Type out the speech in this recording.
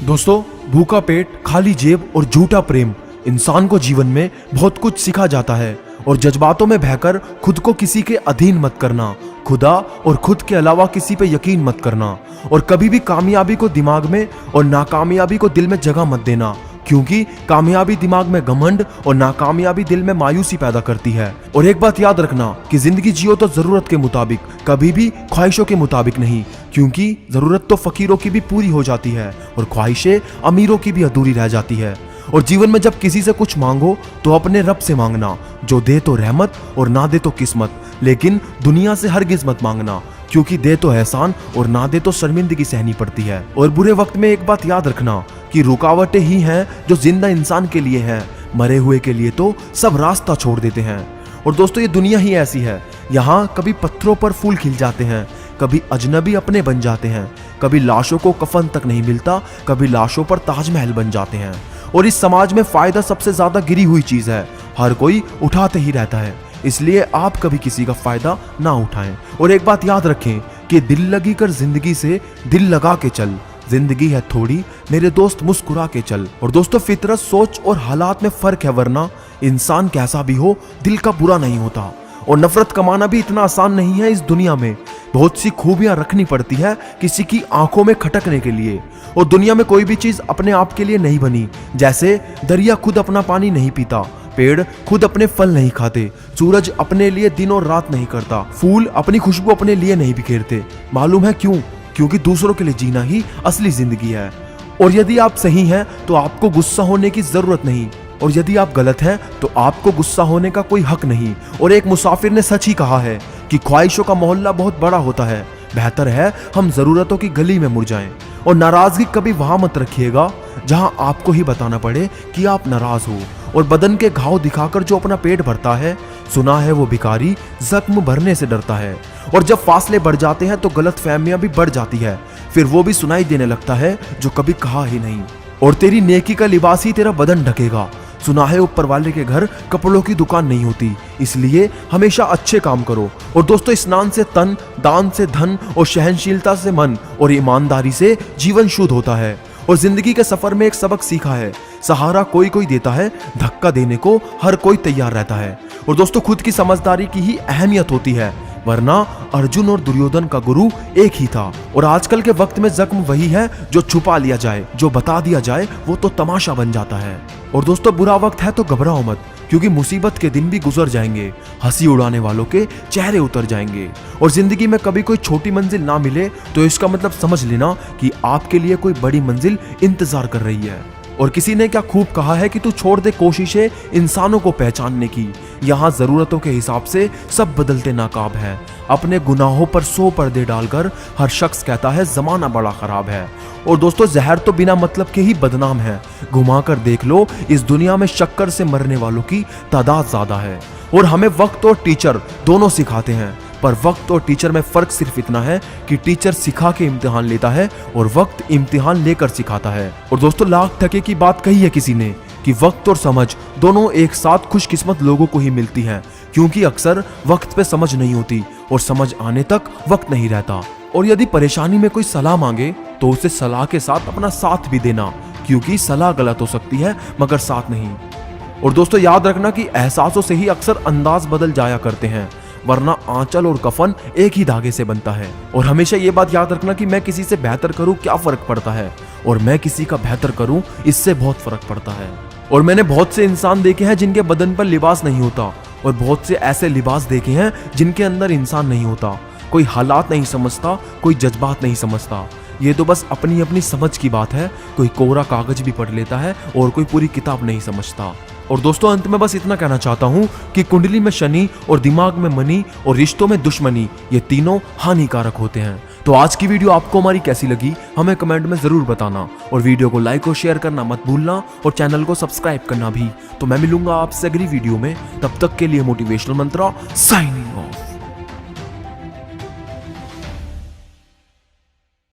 दोस्तों, भूखा पेट, खाली जेब और झूठा प्रेम इंसान को जीवन में बहुत कुछ सिखा जाता है। और जज्बातों में बहकर खुद को किसी के अधीन मत करना, खुदा और खुद के अलावा किसी पे यकीन मत करना। और कभी भी कामयाबी को दिमाग में और नाकामयाबी को दिल में जगह मत देना, क्योंकि कामयाबी दिमाग में घमंड और नाकामयाबी दिल में मायूसी पैदा करती है। और एक बात याद रखना कि जिंदगी जियो तो जरूरत के मुताबिक, कभी भी ख्वाहिशों के मुताबिक नहीं, क्योंकि जरूरत तो फकीरों की भी पूरी हो जाती है और ख्वाहिशें अमीरों की भी अधूरी रह जाती है। और जीवन में जब किसी से कुछ मांगो तो अपने रब से मांगना, जो दे तो रहमत और ना दे तो किस्मत। लेकिन दुनिया से हरगिज मत मांगना, क्योंकि दे तो एहसान और ना दे तो शर्मिंदगी सहनी पड़ती है। और बुरे वक्त में एक बात याद रखना कि रुकावटें ही हैं जो जिंदा इंसान के लिए हैं, मरे हुए के लिए तो सब रास्ता छोड़ देते हैं। और दोस्तों, ये दुनिया ही ऐसी है, यहाँ कभी पत्थरों पर फूल खिल जाते हैं, कभी अजनबी अपने बन जाते हैं, कभी लाशों को कफन तक नहीं मिलता, कभी लाशों पर ताजमहल बन जाते हैं। और इस समाज में फायदा सबसे ज्यादा गिरी हुई चीज है, हर कोई उठाते ही रहता है, इसलिए आप कभी किसी का फायदा ना उठाएं। और एक बात याद रखें कि दिल लगी कर जिंदगी से दिल लगा के चल, जिंदगी है थोड़ी मेरे दोस्त मुस्कुरा के चल। और दोस्तों, फितरत, सोच और हालात में फर्क है, वरना इंसान कैसा भी हो दिल का बुरा नहीं होता। और नफरत कमाना भी इतना आसान नहीं है। इस दुनिया में बहुत सी खूबियां रखनी पड़ती है किसी की आंखों में खटकने के लिए। और दुनिया में कोई भी चीज अपने आप के लिए नहीं बनी, जैसे दरिया खुद अपना पानी नहीं पीता, पेड़ खुद अपने फल नहीं खाते, सूरज अपने लिए दिन और रात नहीं करता, फूल अपनी खुशबू अपने लिए नहीं बिखेरते। मालूम है क्यों? क्योंकि दूसरों के लिए जीना ही असली जिंदगी है। और यदि आप सही हैं तो आपको गुस्सा होने की जरूरत नहीं, और यदि आप गलत हैं तो आपको गुस्सा होने का कोई हक नहीं। और एक मुसाफिर ने सच ही कहा है कि ख्वाहिशों का मोहल्ला बहुत बड़ा होता है, बेहतर है हम जरूरतों की गली में मुड़ जाएं। और नाराजगी कभी वहां मत रखिएगा जहां आपको ही बताना पड़े कि आप नाराज हो। और बदन के घाव दिखाकर जो अपना पेट भरता है, सुना है वो भिखारी जख्म भरने से डरता है। और जब फासले बढ़ जाते हैं तो गलत फहमियां भी बढ़ जाती है, फिर वो भी सुनाई देने लगता है जो कभी कहा ही नहीं। और तेरी नेकी का लिबास ही तेरा बदन ढकेगा। सुना है ऊपर वाले के घर कपड़ों की दुकान नहीं होती, इसलिए हमेशा अच्छे काम करो। और दोस्तों, स्नान से तन, दान से धन और सहनशीलता से मन और ईमानदारी से जीवन शुद्ध होता है। और जिंदगी के सफर में एक सबक सीखा है, सहारा कोई कोई देता है, धक्का देने को हर कोई तैयार रहता है। और दोस्तों, खुद की समझदारी की ही अहमियत होती है, वरना अर्जुन और दुर्योधन का गुरु एक ही था। और आजकल के वक्त में जख्म वही है जो छुपा लिया जाए, जो बता दिया जाए वो तो तमाशा बन जाता है। और दोस्तों, बुरा वक्त है तो घबराओ मत, क्योंकि मुसीबत के दिन भी गुजर जाएंगे, हंसी उड़ाने वालों के चेहरे उतर जाएंगे। और जिंदगी में कभी कोई छोटी मंजिल ना मिले तो इसका मतलब समझ लेना कि आपके लिए कोई बड़ी मंजिल इंतजार कर रही है। और किसी ने क्या खूब कहा है कि तू छोड़ दे कोशिशें इंसानों को पहचानने की, यहाँ जरूरतों के हिसाब से सब बदलते नाकाब है। अपने गुनाहों पर 100 पर्दे डालकर हर शख्स कहता है जमाना बड़ा खराब है। और दोस्तों, जहर तो बिना मतलब के ही बदनाम है, घुमा कर देख लो इस दुनिया में शक्कर से मरने वालों की तादाद ज्यादा है। और हमें वक्त और टीचर दोनों सिखाते हैं, पर वक्त और टीचर में फर्क सिर्फ इतना है कि टीचर सिखा के इम्तिहान लेता है और वक्त इम्तिहान लेकर सिखाता है। और दोस्तों, लाख टके की बात कही है किसी ने कि वक्त और समझ दोनों एक साथ खुशकिस्मत लोगों को ही मिलती है, क्योंकि अक्सर वक्त पे समझ नहीं होती और समझ आने तक वक्त नहीं रहता। और यदि परेशानी में कोई सलाह मांगे तो उसे सलाह के साथ अपना साथ भी देना, क्योंकि सलाह गलत हो सकती है मगर साथ नहीं। और दोस्तों, याद रखना कि एहसासों से ही अक्सर अंदाज बदल जाया करते हैं, वरना आंचल और कफन एक ही धागे से बनता है। और हमेशा ये बात याद रखना कि मैं किसी से बेहतर करूं क्या फर्क पड़ता है, और मैं किसी का बेहतर करूं इससे बहुत फर्क पड़ता है। और मैंने बहुत से इंसान देखे हैं जिनके बदन पर लिबास नहीं होता, और बहुत से ऐसे लिबास देखे हैं जिनके अंदर इंसान नहीं होता। कोई हालात नहीं समझता, कोई जज्बात नहीं समझता, ये तो बस अपनी अपनी समझ की बात है। कोई कोरा कागज भी पढ़ लेता है और कोई पूरी किताब नहीं समझता। और दोस्तों, अंत में बस इतना कहना चाहता हूँ कि कुंडली में शनि और दिमाग में मनी और रिश्तों में दुश्मनी, ये तीनों हानिकारक होते हैं। तो आज की वीडियो आपको हमारी कैसी लगी हमें कमेंट में जरूर बताना, और वीडियो को लाइक और शेयर करना मत भूलना, और चैनल को सब्सक्राइब करना भी। तो मैं मिलूंगा आपसे अगली वीडियो में, तब तक के लिए मोटिवेशनल मंत्रा साइनिंग ऑफ।